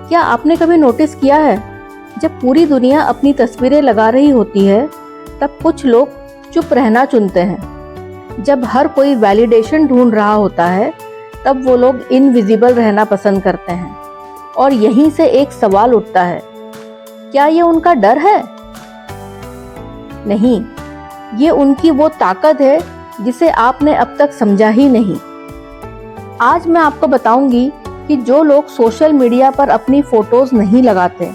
क्या आपने कभी नोटिस किया है, जब पूरी दुनिया अपनी तस्वीरें लगा रही होती है तब कुछ लोग चुप रहना चुनते हैं। जब हर कोई वैलिडेशन ढूंढ रहा होता है तब वो लोग इनविजिबल रहना पसंद करते हैं। और यहीं से एक सवाल उठता है, क्या ये उनका डर है? नहीं, ये उनकी वो ताकत है जिसे आपने अब तक समझा ही नहीं। आज मैं आपको बताऊंगी कि जो लोग सोशल मीडिया पर अपनी फोटोज नहीं लगाते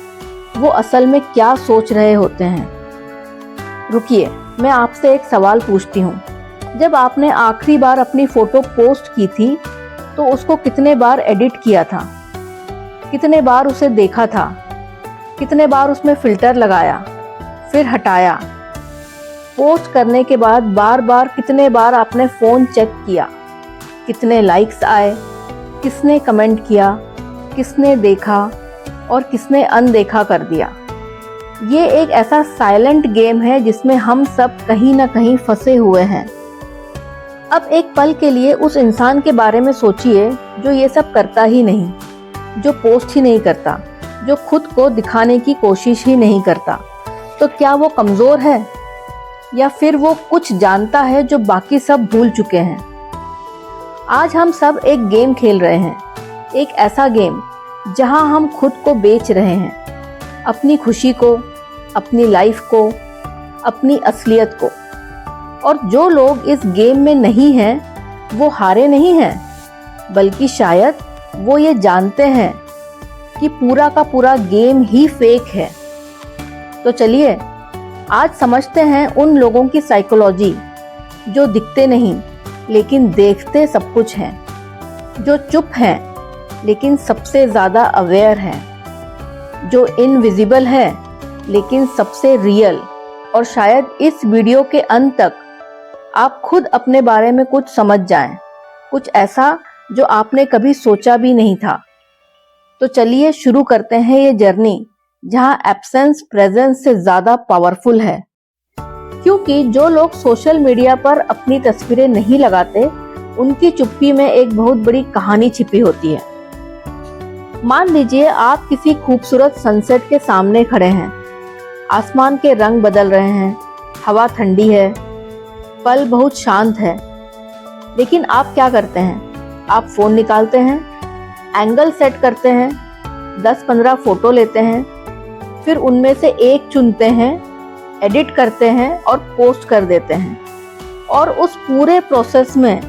वो असल में क्या सोच रहे होते हैं। रुकिए, मैं आपसे एक सवाल पूछती हूँ। जब आपने आखिरी बार अपनी फोटो पोस्ट की थी तो उसको कितने बार एडिट किया था? कितने बार उसे देखा था? कितने बार उसमें फिल्टर लगाया, फिर हटाया? पोस्ट करने के बाद बार बार कितने बार आपने फ़ोन चेक किया? कितने लाइक्स आए? किसने कमेंट किया? किसने देखा और किसने अनदेखा कर दिया? ये एक ऐसा साइलेंट गेम है जिसमें हम सब कहीं ना कहीं फंसे हुए हैं। अब एक पल के लिए उस इंसान के बारे में सोचिए जो ये सब करता ही नहीं, जो पोस्ट ही नहीं करता, जो खुद को दिखाने की कोशिश ही नहीं करता। तो क्या वो कमज़ोर है या फिर वो कुछ जानता है जो बाकी सब भूल चुके हैं? आज हम सब एक गेम खेल रहे हैं, एक ऐसा गेम जहां हम खुद को बेच रहे हैं, अपनी खुशी को, अपनी लाइफ को, अपनी असलियत को। और जो लोग इस गेम में नहीं हैं वो हारे नहीं हैं, बल्कि शायद वो ये जानते हैं कि पूरा का पूरा गेम ही फेक है। तो चलिए आज समझते हैं उन लोगों की साइकोलॉजी जो दिखते नहीं लेकिन देखते सब कुछ हैं, जो चुप हैं लेकिन सबसे ज़्यादा अवेयर हैं, जो इनविजिबल है लेकिन सबसे रियल। और शायद इस वीडियो के अंत तक आप खुद अपने बारे में कुछ समझ जाएं, कुछ ऐसा जो आपने कभी सोचा भी नहीं था। तो चलिए शुरू करते हैं ये जर्नी जहां एब्सेंस प्रेजेंस से ज़्यादा पावरफुल है। क्योंकि जो लोग सोशल मीडिया पर अपनी तस्वीरें नहीं लगाते उनकी चुप्पी में एक बहुत बड़ी कहानी छिपी होती है। मान लीजिए आप किसी खूबसूरत सनसेट के सामने खड़े हैं, आसमान के रंग बदल रहे हैं, हवा ठंडी है, पल बहुत शांत है। लेकिन आप क्या करते हैं? आप फोन निकालते हैं, एंगल सेट करते हैं, 10-15 फोटो लेते हैं, फिर उनमें से एक चुनते हैं, एडिट करते हैं और पोस्ट कर देते हैं। और उस पूरे प्रोसेस में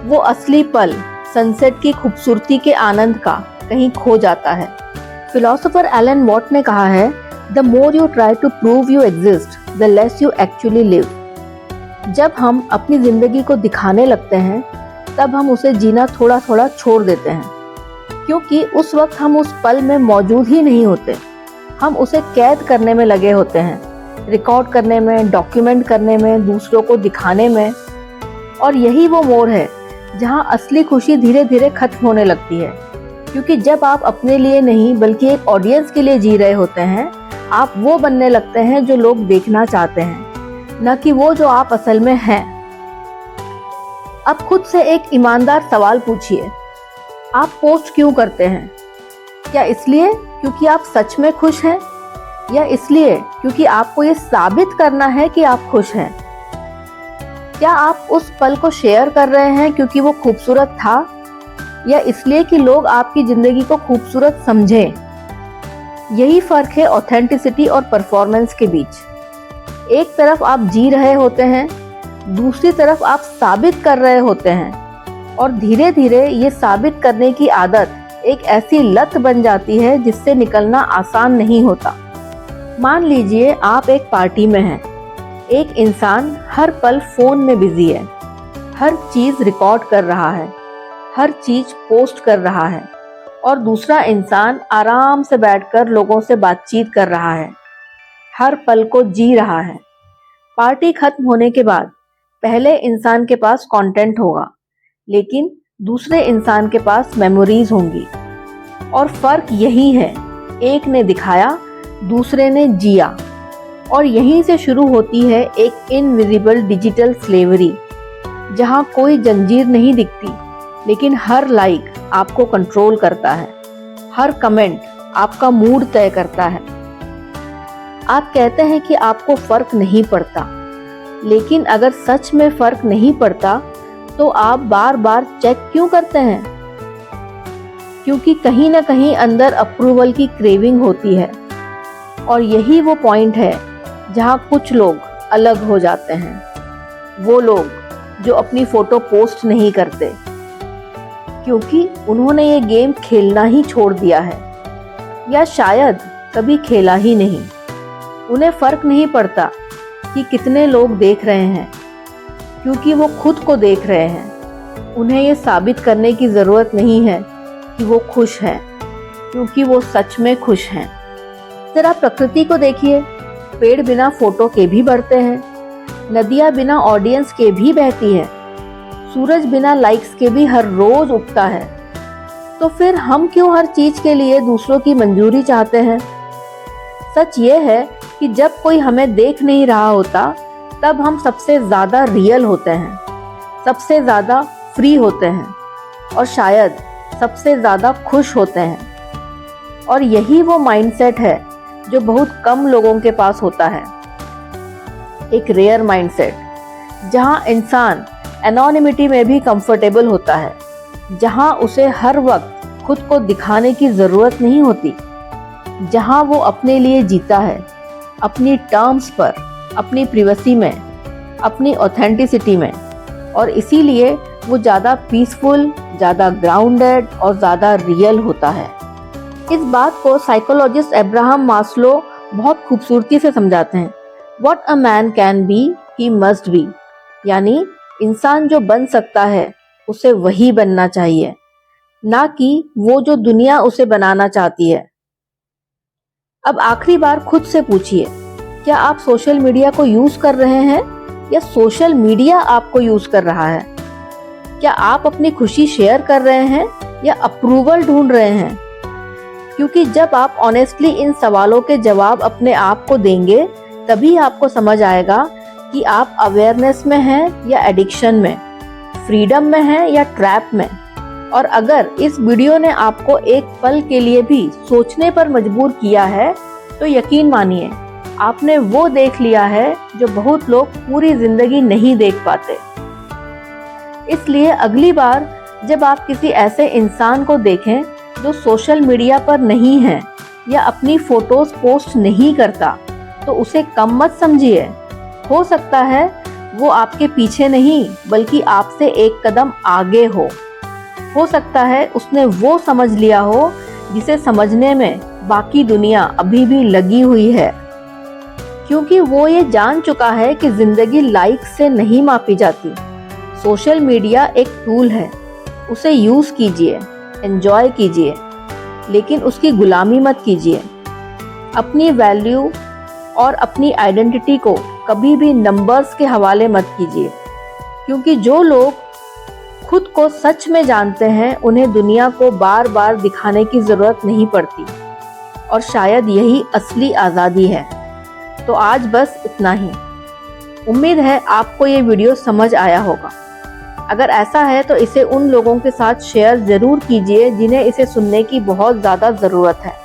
वो असली पल, सनसेट की खूबसूरती के आनंद का कहीं खो जाता है। फिलोसोफर एलन वॉट ने कहा है, the more you try to prove you exist, the less you actually live. जब हम अपनी जिंदगी को दिखाने लगते हैं तब हम उसे जीना थोड़ा थोड़ा छोड़ देते हैं, क्योंकि उस वक्त हम उस पल में मौजूद ही नहीं होते। हम उसे कैद करने में लगे होते हैं, रिकॉर्ड करने में, डॉक्यूमेंट करने में, दूसरों को दिखाने में। और यही वो मोड़ है जहां असली खुशी धीरे धीरे खत्म होने लगती है। क्योंकि जब आप अपने लिए नहीं बल्कि एक ऑडियंस के लिए जी रहे होते हैं, आप वो बनने लगते हैं जो लोग देखना चाहते हैं, न कि वो जो आप असल में हैं। अब खुद से एक ईमानदार सवाल पूछिए, आप पोस्ट क्यों करते हैं? क्या इसलिए क्योंकि आप सच में खुश हैं, या इसलिए क्योंकि आपको ये साबित करना है कि आप खुश हैं? क्या आप उस पल को शेयर कर रहे हैं क्योंकि वो खूबसूरत था, या इसलिए कि लोग आपकी जिंदगी को खूबसूरत समझें? यही फर्क है ऑथेंटिसिटी और परफॉर्मेंस के बीच। एक तरफ आप जी रहे होते हैं, दूसरी तरफ आप साबित कर रहे होते हैं। और धीरे धीरे ये साबित करने की आदत एक ऐसी लत बन जाती है जिससे निकलना आसान नहीं होता। मान लीजिए आप एक पार्टी में हैं, एक इंसान हर पल फोन में बिजी है, हर चीज रिकॉर्ड कर रहा है, हर चीज पोस्ट कर रहा है, और दूसरा इंसान आराम से बैठकर लोगों से बातचीत कर रहा है, हर पल को जी रहा है। पार्टी खत्म होने के बाद पहले इंसान के पास कंटेंट होगा, लेकिन दूसरे इंसान के पास मेमोरीज होंगी। और फर्क यही है, एक ने दिखाया, दूसरे ने जिया। और यहीं से शुरू होती है एक इनविजिबल डिजिटल स्लेवरी, जहां कोई जंजीर नहीं दिखती, लेकिन हर लाइक आपको कंट्रोल करता है, हर कमेंट आपका मूड तय करता है। आप कहते हैं कि आपको फर्क नहीं पड़ता, लेकिन अगर सच में फर्क नहीं पड़ता तो आप बार बार चेक क्यों करते हैं? क्योंकि कहीं ना कहीं अंदर अप्रूवल की क्रेविंग होती है। और यही वो पॉइंट है जहां कुछ लोग अलग हो जाते हैं। वो लोग जो अपनी फोटो पोस्ट नहीं करते क्योंकि उन्होंने ये गेम खेलना ही छोड़ दिया है, या शायद कभी खेला ही नहीं। उन्हें फर्क नहीं पड़ता कि कितने लोग देख रहे हैं, क्योंकि वो खुद को देख रहे हैं। उन्हें ये साबित करने की ज़रूरत नहीं है कि वो खुश हैं, क्योंकि वो सच में खुश हैं। जरा प्रकृति को देखिए, पेड़ बिना फोटो के भी बढ़ते हैं, नदियाँ बिना ऑडियंस के भी बहती हैं, सूरज बिना लाइक्स के भी हर रोज उगता है। तो फिर हम क्यों हर चीज के लिए दूसरों की मंजूरी चाहते हैं? सच ये है कि जब कोई हमें देख नहीं रहा होता, तब हम सबसे ज्यादा रियल होते हैं, सबसे ज्यादा फ्री होते हैं और शायद सबसे ज्यादा खुश होते हैं। और यही वो माइंडसेट है जो बहुत कम लोगों के पास होता है। एक रेयर माइंडसेट, जहां इंसान एनोनिमिटी में भी कंफर्टेबल होता है, जहां उसे हर वक्त खुद को दिखाने की जरूरत नहीं होती, जहां वो अपने लिए जीता है, अपनी टर्म्स पर, अपनी प्रिवेसी में, अपनी ऑथेंटिसिटी में। और इसीलिए वो ज़्यादा पीसफुल, ज़्यादा ग्राउंडेड और ज़्यादा रियल होता है। इस बात को साइकोलॉजिस्ट अब्राहम मास्लो बहुत खूबसूरती से समझाते हैं। What a man can be, he must be। यानी इंसान जो बन सकता है उसे वही बनना चाहिए, ना कि वो जो दुनिया उसे बनाना चाहती है। अब आखिरी बार खुद से पूछिए, क्या आप सोशल मीडिया को यूज कर रहे हैं या सोशल मीडिया आपको यूज कर रहा है? क्या आप अपनी खुशी शेयर कर रहे हैं या अप्रूवल ढूंढ रहे हैं? क्योंकि जब आप ऑनेस्टली इन सवालों के जवाब अपने आप को देंगे, तभी आपको समझ आएगा कि आप अवेयरनेस में हैं या एडिक्शन में, फ्रीडम में हैं या ट्रैप में। और अगर इस वीडियो ने आपको एक पल के लिए भी सोचने पर मजबूर किया है, तो यकीन मानिए आपने वो देख लिया है जो बहुत लोग पूरी जिंदगी नहीं देख पाते। इसलिए अगली बार जब आप किसी ऐसे इंसान को देखें जो सोशल मीडिया पर नहीं है या अपनी फोटोज पोस्ट नहीं करता, तो उसे कम मत समझिए। हो सकता है वो आपके पीछे नहीं, बल्कि आपसे एक कदम आगे हो सकता है उसने वो समझ लिया हो जिसे समझने में बाकी दुनिया अभी भी लगी हुई है। क्योंकि वो ये जान चुका है कि जिंदगी लाइक से नहीं मापी जाती। सोशल मीडिया एक टूल है, उसे यूज कीजिए, एंजॉय कीजिए, लेकिन उसकी गुलामी मत कीजिए। अपनी वैल्यू और अपनी आइडेंटिटी को कभी भी नंबर्स के हवाले मत कीजिए, क्योंकि जो लोग खुद को सच में जानते हैं, उन्हें दुनिया को बार बार दिखाने की जरूरत नहीं पड़ती। और शायद यही असली आज़ादी है। तो आज बस इतना ही। उम्मीद है आपको ये वीडियो समझ आया होगा। अगर ऐसा है तो इसे उन लोगों के साथ शेयर ज़रूर कीजिए जिन्हें इसे सुनने की बहुत ज़्यादा ज़रूरत है।